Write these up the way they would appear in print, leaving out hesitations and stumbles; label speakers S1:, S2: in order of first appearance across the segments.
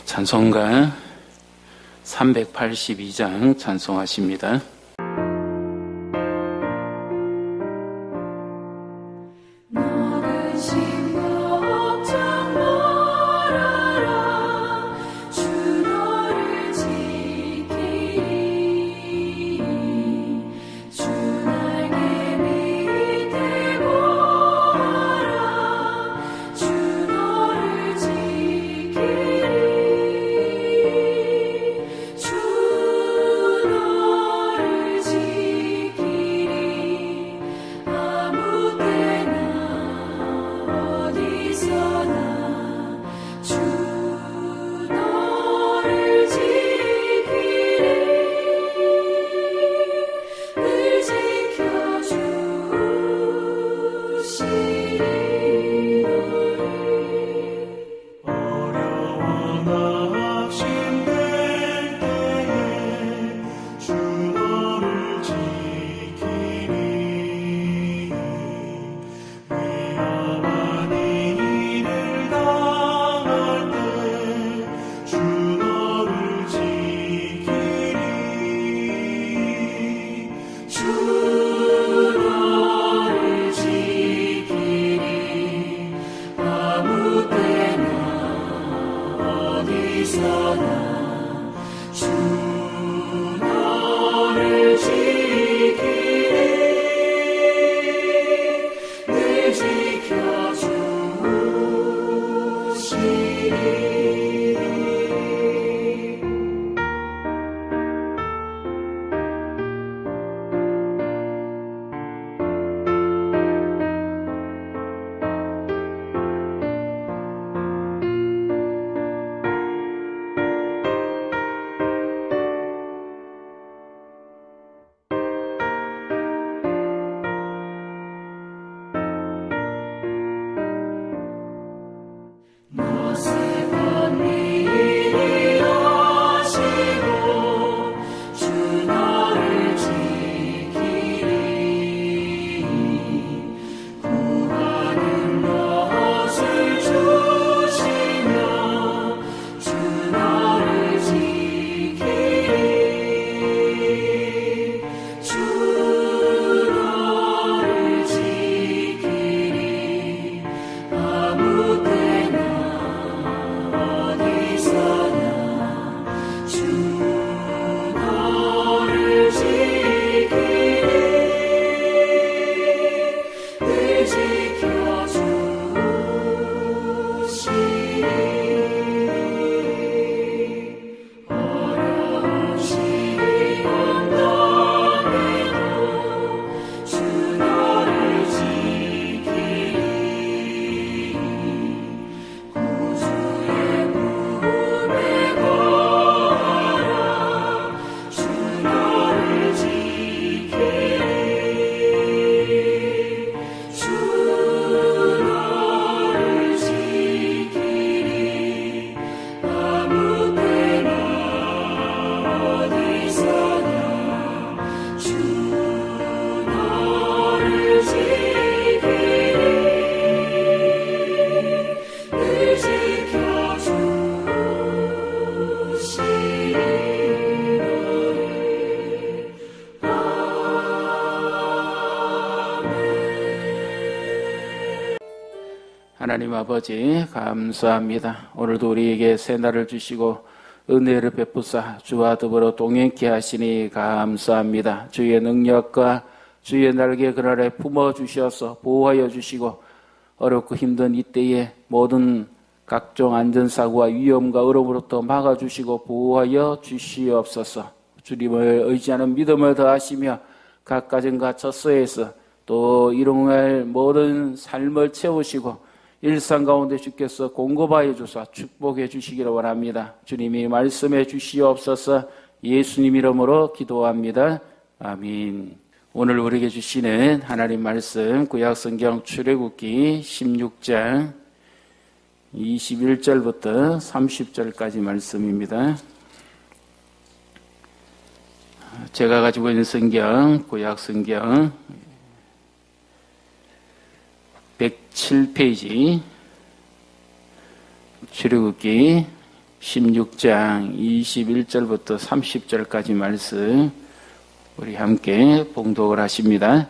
S1: 찬송가 382장 찬송하십니다. 하나님 아버지 감사합니다. 오늘도 우리에게 새날을 주시고 은혜를 베푸사 주와 더불어 동행케 하시니 감사합니다. 주의 능력과 주의 날개 그날에 품어주셔서 보호하여 주시고 어렵고 힘든 이때에 모든 각종 안전사고와 위험과 어려움으로부터 막아주시고 보호하여 주시옵소서. 주님을 의지하는 믿음을 더하시며 각 가정과 처소에서 또 일용할 모든 삶을 채우시고 일상 가운데 주께서 공급하여 주사 축복해 주시기를 원합니다. 주님이 말씀해 주시옵소서. 예수님 이름으로 기도합니다. 아멘. 오늘 우리에게 주시는 하나님 말씀 구약성경 출애굽기 16장 21절부터 30절까지 말씀입니다. 제가 가지고 있는 성경 구약성경 107페이지 출애굽기 16장 21절부터 30절까지 말씀 우리 함께 봉독을 하십니다.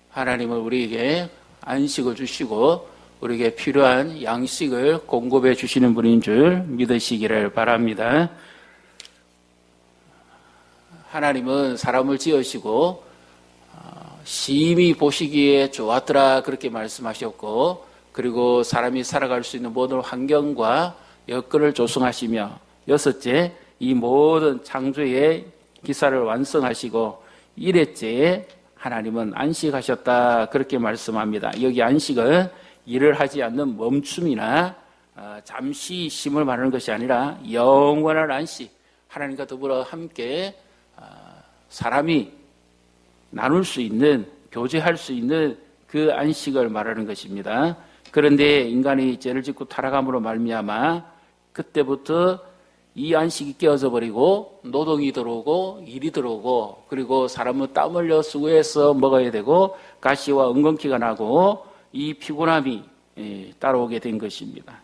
S1: 하나님은 우리에게 안식을 주시고 우리에게 필요한 양식을 공급해 주시는 분인 줄 믿으시기를 바랍니다. 하나님은 사람을 지으시고 심히 보시기에 좋았더라 그렇게 말씀하셨고, 그리고 사람이 살아갈 수 있는 모든 환경과 여건을 조성하시며, 여섯째 이 모든 창조의 기사를 완성하시고 일회째에 하나님은 안식하셨다 그렇게 말씀합니다. 여기 안식은 일을 하지 않는 멈춤이나 잠시 쉼을 말하는 것이 아니라 영원한 안식, 하나님과 더불어 함께 사람이 나눌 수 있는, 교제할 수 있는 그 안식을 말하는 것입니다. 그런데 인간이 죄를 짓고 타락함으로 말미암아 그때부터 이 안식이 깨어져 버리고 노동이 들어오고 일이 들어오고, 그리고 사람은 땀 흘려 수고해서 먹어야 되고 가시와 은근키가 나고 이 피곤함이 따라오게 된 것입니다.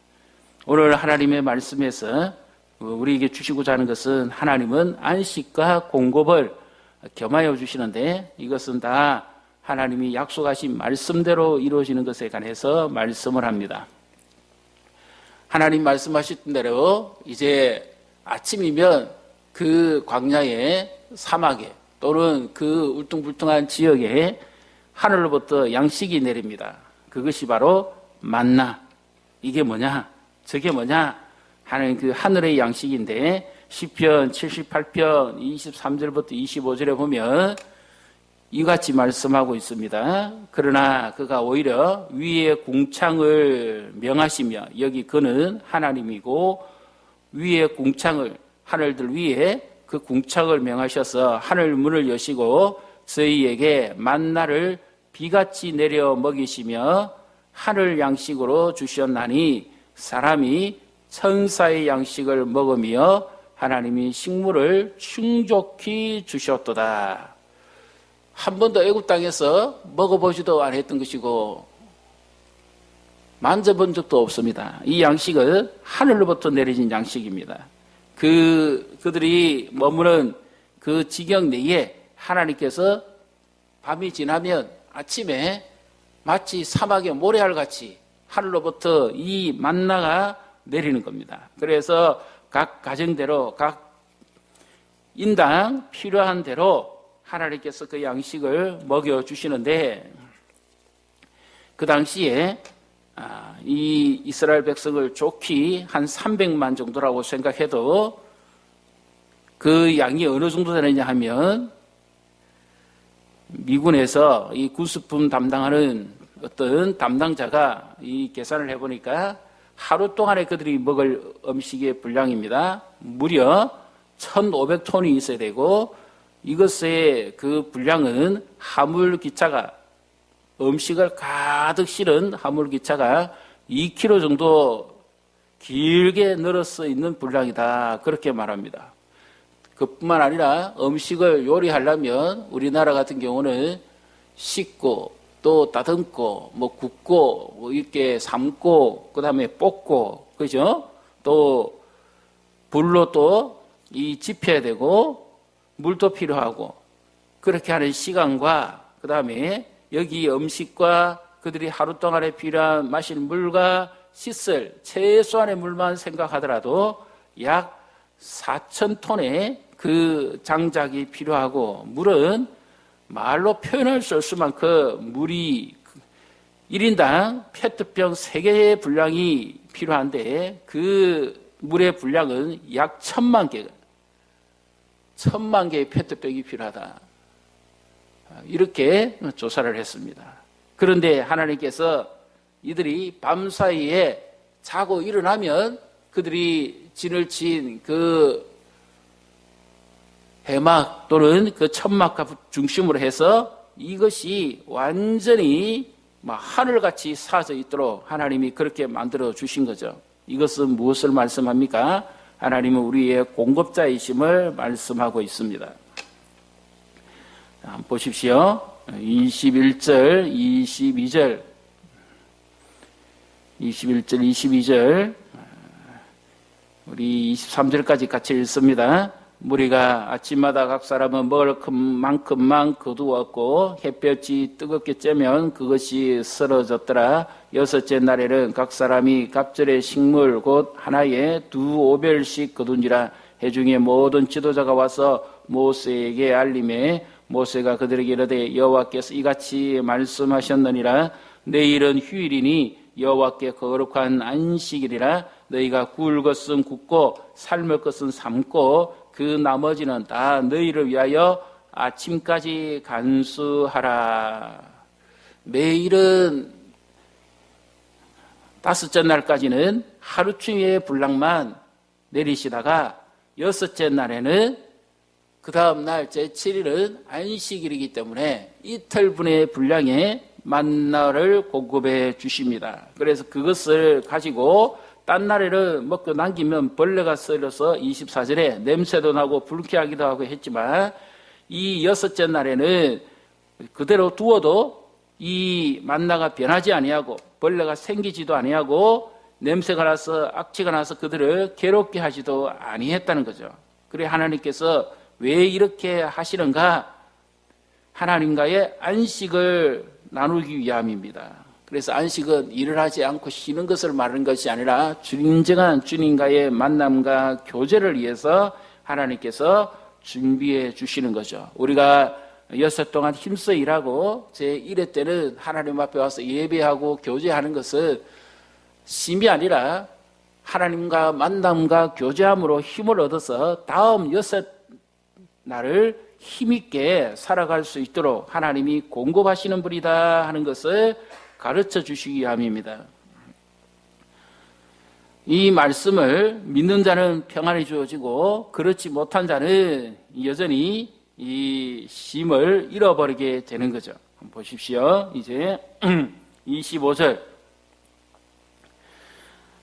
S1: 오늘 하나님의 말씀에서 우리에게 주시고자 하는 것은, 하나님은 안식과 공급을 겸하여 주시는데 이것은 다 하나님이 약속하신 말씀대로 이루어지는 것에 관해서 말씀을 합니다. 하나님 말씀하셨던 대로 이제 아침이면 그 광야에, 사막에 또는 그 울퉁불퉁한 지역에 하늘로부터 양식이 내립니다. 그것이 바로 만나. 이게 뭐냐? 저게 뭐냐? 하는 그 하늘의 양식인데, 시편 78편 23절부터 25절에 보면 이같이 말씀하고 있습니다. 그러나 그가 오히려 위의 궁창을 명하시며, 여기 그는 하나님이고 위의 궁창을, 하늘들 위에 그 궁창을 명하셔서 하늘 문을 여시고 저희에게 만나를 비같이 내려 먹이시며 하늘 양식으로 주셨나니, 사람이 천사의 양식을 먹으며 하나님이 식물을 충족히 주셨도다. 한 번도 애굽 땅에서 먹어보지도 않았던 것이고 만져본 적도 없습니다. 이 양식은 하늘로부터 내려진 양식입니다. 그들이 머무는 그 지경 내에 하나님께서 밤이 지나면 아침에 마치 사막의 모래알같이 하늘로부터 이 만나가 내리는 겁니다. 그래서 각 가정대로, 각 인당 필요한 대로 하나님께서 그 양식을 먹여주시는데, 그 당시에 이 이스라엘 백성을 좋게 한 300만 정도라고 생각해도 그 양이 어느 정도 되느냐 하면, 미군에서 이 구수품 담당하는 어떤 담당자가 이 계산을 해보니까 하루 동안에 그들이 먹을 음식의 분량입니다. 무려 1,500톤이 있어야 되고, 이것의 그 분량은 화물기차가, 음식을 가득 실은 화물기차가 2km 정도 길게 늘어서 있는 분량이다 그렇게 말합니다. 그뿐만 아니라 음식을 요리하려면 우리나라 같은 경우는 씻고 또 다듬고 뭐 굽고 뭐 이렇게 삶고 그다음에 볶고 그죠? 또 불로 또 이 지펴야 되고 물도 필요하고 그렇게 하는 시간과 그 다음에 여기 음식과 그들이 하루 동안에 필요한 마실 물과 씻을 최소한의 물만 생각하더라도 약 4,000톤의 그 장작이 필요하고 물은 말로 표현할 수 없을 만큼 물이 1인당 페트병 3개의 분량이 필요한데 그 물의 분량은 약 1,000만 개, 1,000만 개의 페트병이 필요하다. 이렇게 조사를 했습니다. 그런데 하나님께서 이들이 밤사이에 자고 일어나면 그들이 진을 친 그 해막 또는 그 천막과 중심으로 해서 이것이 완전히 하늘같이 쌓여져 있도록 하나님이 그렇게 만들어 주신 거죠. 이것은 무엇을 말씀합니까? 하나님은 우리의 공급자이심을 말씀하고 있습니다. 한번 보십시오. 21절, 22절, 22절, 우리 23절까지 같이 읽습니다. 무리가 아침마다 각 사람은 먹을 만큼만 거두었고 햇볕이 뜨겁게 쬐면 그것이 쓰러졌더라. 6째 날에는 각 사람이 갑절의 식물 곧 하나에 2오벨씩 거둔지라. 회중의 모든 지도자가 와서 모세에게 알림해 모세가 그들에게 이르되 여호와께서 이같이 말씀하셨느니라. 내일은 휴일이니 여호와께 거룩한 안식일이라. 너희가 구울 것은 굽고 삶을 것은 삶고 그 나머지는 다 너희를 위하여 아침까지 간수하라. 매일은 5째 날까지는 하루쯤의 분량만 내리시다가 6째 날에는 그 다음 날 제7일은 안식일이기 때문에 이틀분의 분량의 만나를 공급해 주십니다. 그래서 그것을 가지고 딴 날에는 먹고 남기면 벌레가 썰어서 24절에 냄새도 나고 불쾌하기도 하고 했지만 이 6째 날에는 그대로 두어도 이 만나가 변하지 아니하고 벌레가 생기지도 아니하고 냄새가 나서 악취가 나서 그들을 괴롭게 하지도 아니했다는 거죠. 그래 하나님께서 왜 이렇게 하시는가? 하나님과의 안식을 나누기 위함입니다. 그래서 안식은 일을 하지 않고 쉬는 것을 말하는 것이 아니라 진정한 주님과의 만남과 교제를 위해서 하나님께서 준비해 주시는 거죠. 우리가 6해 동안 힘써 일하고 제1회 때는 하나님 앞에 와서 예배하고 교제하는 것은 쉼이 아니라 하나님과 만남과 교제함으로 힘을 얻어서 다음 6해 날을 힘있게 살아갈 수 있도록 하나님이 공급하시는 분이다 하는 것을 가르쳐 주시기 위함입니다. 이 말씀을 믿는 자는 평안이 주어지고 그렇지 못한 자는 여전히 이 쉼을 잃어버리게 되는 거죠. 한번 보십시오. 이제 25절,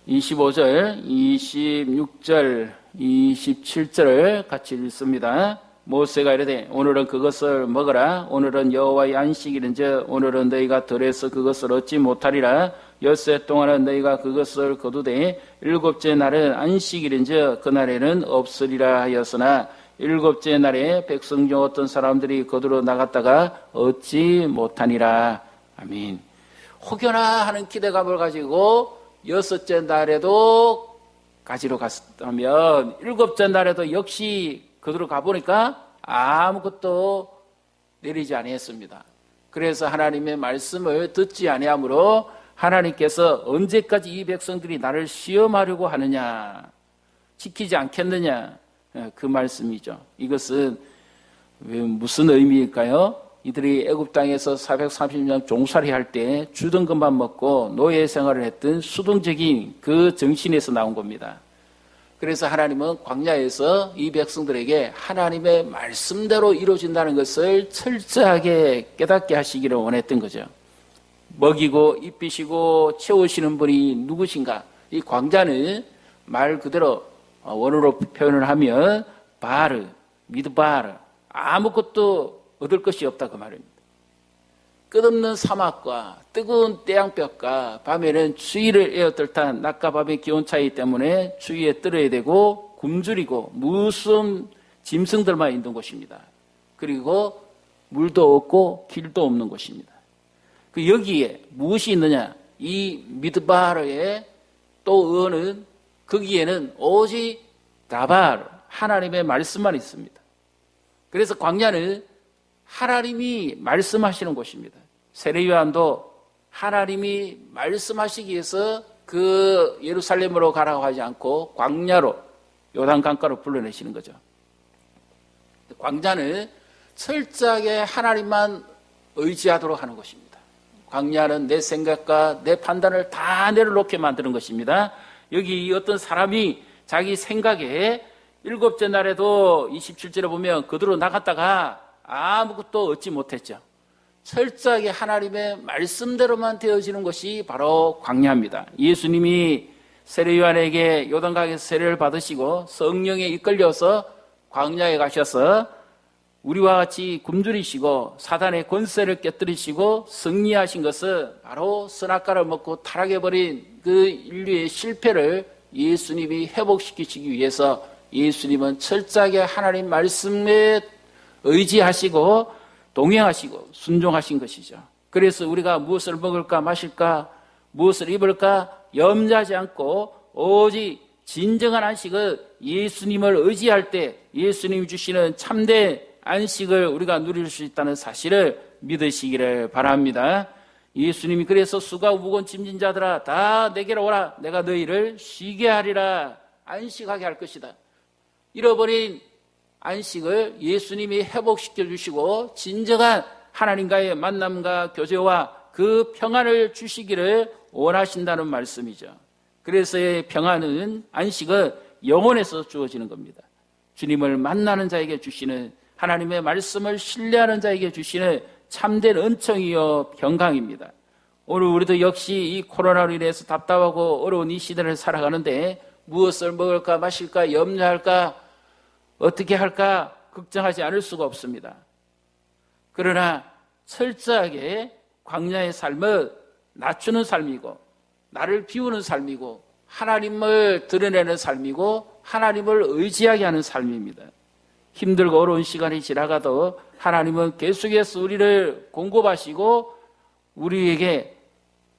S1: 26절, 27절을 같이 읽습니다. 모세가 이르되 오늘은 그것을 먹어라. 오늘은 여호와의 안식일인즉 오늘은 너희가 들에서 그것을 얻지 못하리라. 6해 동안은 너희가 그것을 거두되 7째 날은 안식일인즉 그날에는 없으리라 하였으나 7째 날에 백성 중 어떤 사람들이 거두러 나갔다가 얻지 못하니라. 아멘. 혹여나 하는 기대감을 가지고 6째 날에도 가지러 갔다면 7째 날에도 역시 그들로 가보니까 아무것도 내리지 아니했습니다. 그래서 하나님의 말씀을 듣지 아니하므로 하나님께서 언제까지 이 백성들이 나를 시험하려고 하느냐, 지키지 않겠느냐, 그 말씀이죠. 이것은 무슨 의미일까요? 이들이 애굽 땅에서 430년 종살이 할 때 주던 것만 먹고 노예 생활을 했던 수동적인 그 정신에서 나온 겁니다. 그래서 하나님은 광야에서 이 백성들에게 하나님의 말씀대로 이루어진다는 것을 철저하게 깨닫게 하시기를 원했던 거죠. 먹이고 입히시고 채우시는 분이 누구신가? 이 광야는 말 그대로 원어로 표현을 하면 바르, 미드바르, 아무것도 얻을 것이 없다 그 말입니다. 끝없는 사막과 뜨거운 태양볕과 밤에는 추위를 에어떨 탄 낮과 밤의 기온 차이 때문에 추위에 떨어야 되고 굶주리고 무서운 짐승들만 있는 곳입니다. 그리고 물도 없고 길도 없는 곳입니다. 그 여기에 무엇이 있느냐? 이 미드바르의 또 어는 거기에는 오직 다발 하나님의 말씀만 있습니다. 그래서 광야는 하나님이 말씀하시는 곳입니다. 세례요한도 하나님이 말씀하시기 위해서 그 예루살렘으로 가라고 하지 않고 광야로 요단 강가로 불러내시는 거죠. 광야는 철저하게 하나님만 의지하도록 하는 것입니다. 광야는 내 생각과 내 판단을 다 내려놓게 만드는 것입니다. 여기 어떤 사람이 자기 생각에 일곱째 날에도 27절에 보면 그대로 나갔다가 아무것도 얻지 못했죠. 철저하게 하나님의 말씀대로만 되어지는 것이 바로 광야입니다. 예수님이 세례요한에게 요단강에서 세례를 받으시고 성령에 이끌려서 광야에 가셔서 우리와 같이 굶주리시고 사단의 권세를 깨뜨리시고 승리하신 것은 바로 선악과를 먹고 타락해버린 그 인류의 실패를 예수님이 회복시키시기 위해서 예수님은 철저하게 하나님 말씀에 의지하시고 동행하시고 순종하신 것이죠. 그래서 우리가 무엇을 먹을까 마실까 무엇을 입을까 염려하지 않고 오직 진정한 안식은 예수님을 의지할 때 예수님이 주시는 참된 안식을 우리가 누릴 수 있다는 사실을 믿으시기를 바랍니다. 예수님이 그래서 수가 무거운 짐진 자들아 다 내게로 오라 내가 너희를 쉬게 하리라 안식하게 할 것이다. 잃어버린 안식을 예수님이 회복시켜 주시고 진정한 하나님과의 만남과 교제와 그 평안을 주시기를 원하신다는 말씀이죠. 그래서 평안은 안식은 영혼에서 주어지는 겁니다. 주님을 만나는 자에게 주시는 하나님의 말씀을 신뢰하는 자에게 주시는 참된 은총이요 평강입니다. 오늘 우리도 역시 이 코로나로 인해서 답답하고 어려운 이 시대를 살아가는데 무엇을 먹을까 마실까 염려할까 어떻게 할까 걱정하지 않을 수가 없습니다. 그러나 철저하게 광야의 삶은 낮추는 삶이고 나를 비우는 삶이고 하나님을 드러내는 삶이고 하나님을 의지하게 하는 삶입니다. 힘들고 어려운 시간이 지나가도 하나님은 계속해서 우리를 공급하시고 우리에게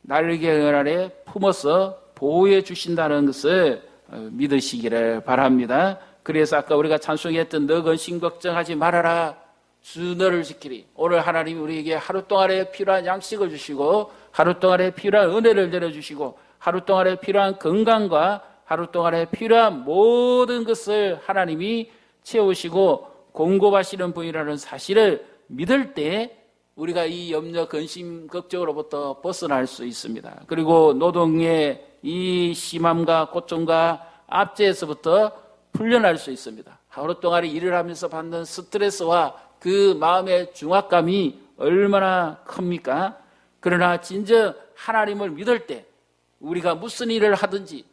S1: 날개 아래 품어서 보호해 주신다는 것을 믿으시기를 바랍니다. 그래서 아까 우리가 찬송했던 너 근심 걱정하지 말아라 주 너를 지키리. 오늘 하나님이 우리에게 하루 동안에 필요한 양식을 주시고 하루 동안에 필요한 은혜를 내려주시고 하루 동안에 필요한 건강과 하루 동안에 필요한 모든 것을 하나님이 채우시고 공급하시는 분이라는 사실을 믿을 때 우리가 이 염려, 근심, 걱정으로부터 벗어날 수 있습니다. 그리고 노동의 이 심함과 고통과 압제에서부터 풀려날 수 있습니다. 하루 동안에 일을 하면서 받는 스트레스와 그 마음의 중압감이 얼마나 큽니까? 그러나 진정 하나님을 믿을 때 우리가 무슨 일을 하든지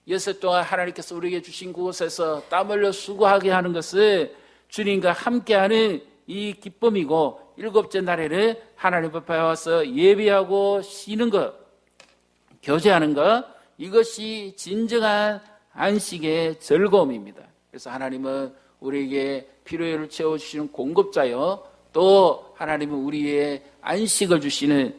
S1: 여섯 동안 하나님께서 우리에게 주신 그곳에서 땀 흘려 수고하게 하는 것을 주님과 함께하는 이 기쁨이고 일곱째 날에는 하나님 앞에 와서 예배하고 쉬는 것, 교제하는 것 이것이 진정한 안식의 즐거움입니다. 그래서 하나님은 우리에게 필요를 채워주시는 공급자요 또 하나님은 우리의 안식을 주시는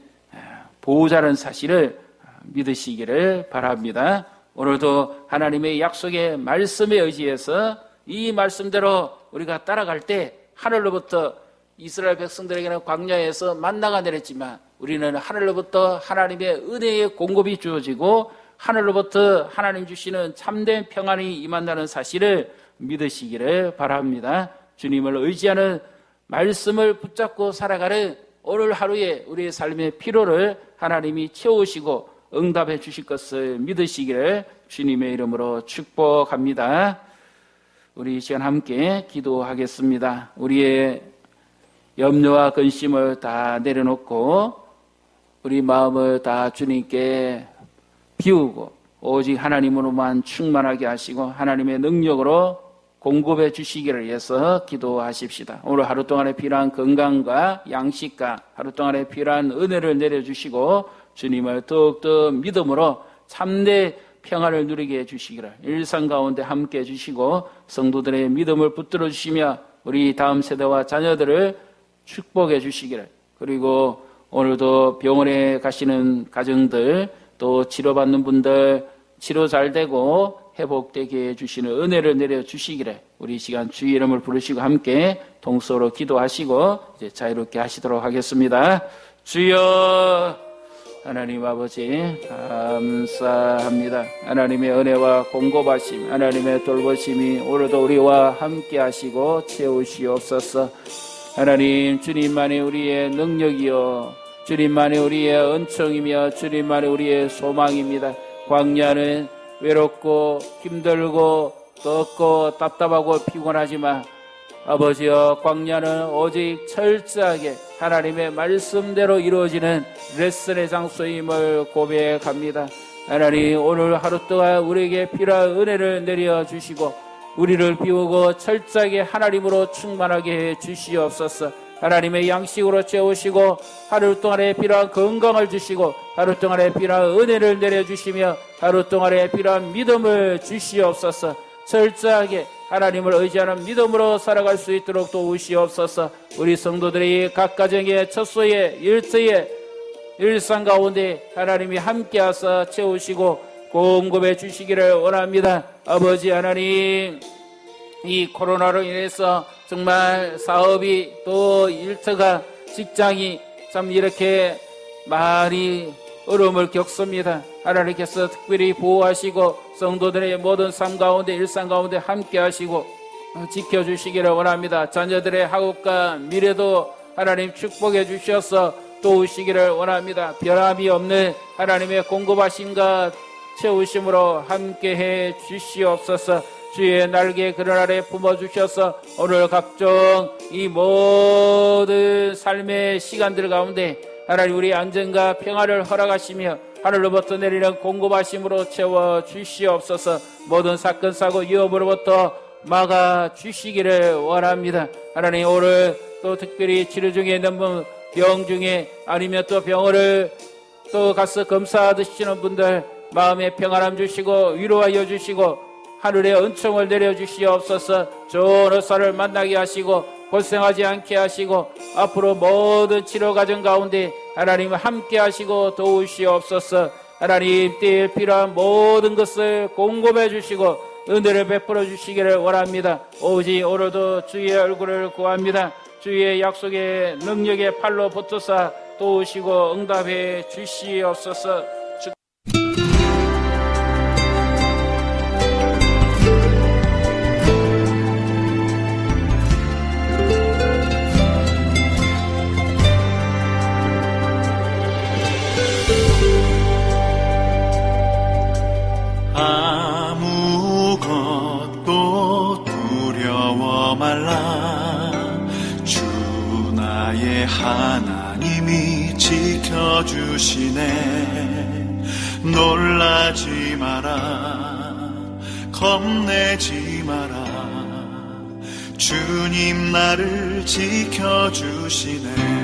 S1: 보호자라는 사실을 믿으시기를 바랍니다. 오늘도 하나님의 약속의 말씀에 의지해서 이 말씀대로 우리가 따라갈 때 하늘로부터 이스라엘 백성들에게는 광야에서 만나가 내렸지만 우리는 하늘로부터 하나님의 은혜의 공급이 주어지고 하늘로부터 하나님 주시는 참된 평안이 임한다는 사실을 믿으시기를 바랍니다. 주님을 의지하는 말씀을 붙잡고 살아가는 오늘 하루에 우리의 삶의 필요를 하나님이 채우시고 응답해 주실 것을 믿으시기를 주님의 이름으로 축복합니다. 우리 이 시간 함께 기도하겠습니다. 우리의 염려와 근심을 다 내려놓고 우리 마음을 다 주님께 비우고 오직 하나님으로만 충만하게 하시고 하나님의 능력으로 공급해 주시기를 위해서 기도하십시다. 오늘 하루 동안에 필요한 건강과 양식과 하루 동안에 필요한 은혜를 내려주시고 주님을 더욱더 믿음으로 참된 평안을 누리게 해주시기를, 일상 가운데 함께 해주시고 성도들의 믿음을 붙들어 주시며 우리 다음 세대와 자녀들을 축복해 주시기를, 그리고 오늘도 병원에 가시는 가정들, 또 치료받는 분들 치료 잘 되고 회복되게 해주시는 은혜를 내려주시기를, 우리 시간 주의 이름을 부르시고 함께 동서로 기도하시고 이제 자유롭게 하시도록 하겠습니다. 주여, 하나님 아버지 감사합니다. 하나님의 은혜와 공급하심, 하나님의 돌보심이 오늘도 우리와 함께 하시고 채우시옵소서. 하나님, 주님만이 우리의 능력이요 주님만이 우리의 은총이며 주님만이 우리의 소망입니다. 광야는 외롭고 힘들고 덥고 답답하고 피곤하지만 아버지여, 광야는 오직 철저하게 하나님의 말씀대로 이루어지는 레슨의 장소임을 고백합니다. 하나님, 오늘 하루 동안 우리에게 필요한 은혜를 내려주시고 우리를 비우고 철저하게 하나님으로 충만하게 해 주시옵소서. 하나님의 양식으로 채우시고 하루 동안에 필요한 건강을 주시고 하루 동안에 필요한 은혜를 내려주시며 하루 동안에 필요한 믿음을 주시옵소서. 철저하게 하나님을 의지하는 믿음으로 살아갈 수 있도록 도우시옵소서. 우리 성도들이 각 가정의 처소에 일터에 일상 가운데 하나님이 함께하사 채우시고 공급해 주시기를 원합니다. 아버지 하나님, 이 코로나로 인해서 정말 사업이 또 일터가 직장이 참 이렇게 많이 어려움을 겪습니다. 하나님께서 특별히 보호하시고 성도들의 모든 삶 가운데 일상 가운데 함께 하시고 지켜주시기를 원합니다. 자녀들의 학업과 미래도 하나님 축복해 주셔서 도우시기를 원합니다. 변함이 없는 하나님의 공급하심과 채우심으로 함께해 주시옵소서. 주의 날개 그늘 아래 품어주셔서 오늘 각종 이 모든 삶의 시간들 가운데 하나님 우리 안전과 평화를 허락하시며 하늘로부터 내리는 공급하심으로 채워주시옵소서. 모든 사건 사고 위험으로부터 막아주시기를 원합니다. 하나님, 오늘 또 특별히 치료 중에 있는 분, 병 중에 아니면 또 병원을 또 가서 검사하시는 분들 마음의 평안함 주시고 위로하여 주시고 하늘의 은총을 내려주시옵소서. 좋은 의사를 만나게 하시고 고생하지 않게 하시고 앞으로 모든 치료 과정 가운데 하나님 함께 하시고 도우시옵소서. 하나님, 때에 필요한 모든 것을 공급해 주시고 은혜를 베풀어 주시기를 원합니다. 오직 오늘도 주의 얼굴을 구합니다. 주의 약속의 능력의 팔로 붙어서 도우시고 응답해 주시옵소서.
S2: 아무것도 두려워 말라. 주 나의 하나님이 지켜주시네. 놀라지 마라, 겁내지 마라. 주님 나를 지켜주시네.